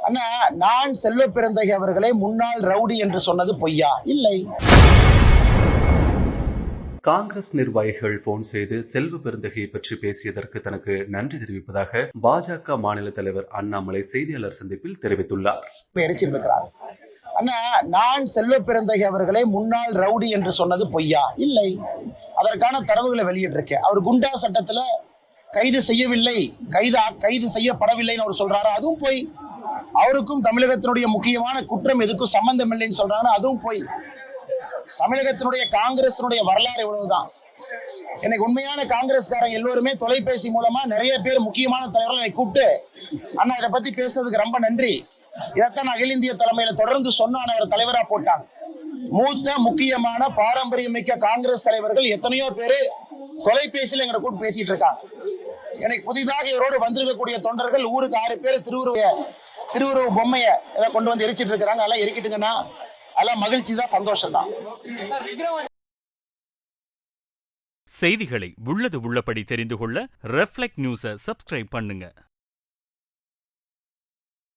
ஆனா நான் செல்வ பிறந்தகை அவர்களை முன்னாள் ரவுடி என்று சொன்னது பொய்யா? இல்லை. காங்கிரஸ் நிர்வாகிகள் போன் செய்து செல்வ பெருந்தகையை பற்றி பேசியதற்கு தனக்கு நன்றி தெரிவிப்பதாக பாஜக மாநில தலைவர் அண்ணாமலை செய்தியாளர் சந்திப்பில் தெரிவித்துள்ளார். ஆனா நான் செல்வ பிறந்தகை அவர்களை முன்னாள் ரவுடி என்று சொன்னது பொய்யா? இல்லை. அதற்கான தரவுகளை வெளியிட்டிருக்கேன். அவர் குண்டா சட்டத்துல கைது செய்யவில்லை, கைது செய்யப்படவில்லைன்னு அவர் சொல்றாரு, அதுவும் போய். அவருக்கும் தமிழகத்தினுடைய முக்கியமான குற்றம் எதுக்கும் சம்பந்தம் இல்லைன்னு சொல்றாங்க, அதுவும் போய். தமிழகத்தினுடைய காங்கிரசினுடைய வரலாறு இவ்வளவுதான். எனக்கு உண்மையான காங்கிரஸ்காரங்க எல்லோருமே தொலைபேசி மூலமா நிறைய பேர் முக்கியமான தலைவர்கள் என்னை கூப்பிட்டு, அண்ணா இதை பத்தி பேசுறதுக்கு ரொம்ப நன்றி, இதைத்தான் அகில இந்திய தலைமையில தொடர்ந்து சொன்னான் அவர் தலைவரா போட்டாங்க. மூத்த முக்கியமான பாரம்பரியமிக்க காங்கிரஸ் தலைவர்கள் எத்தனையோ பேரு தொலைபேசியில் எங்களை கூப்பிட்டு பேசிட்டு இருக்காங்க. எனக்கு புதிதாக இவரோடு வந்திருக்கக்கூடிய தொண்டர்கள் ஊருக்கு 6 பேர் திருவுருவ பொம்மையை கொண்டு வந்து எரிச்சிட்டு இருக்கிறாங்க. அதெல்லாம் எரிக்கிட்டுங்கன்னா அதெல்லாம் மகிழ்ச்சி தான், சந்தோஷம் தான். செய்திகளை உள்ளது உள்ளபடி தெரிந்து கொள்ள ரெஃப்ளெக்ட் நியூஸை சப்ஸ்கிரைப் பண்ணுங்க.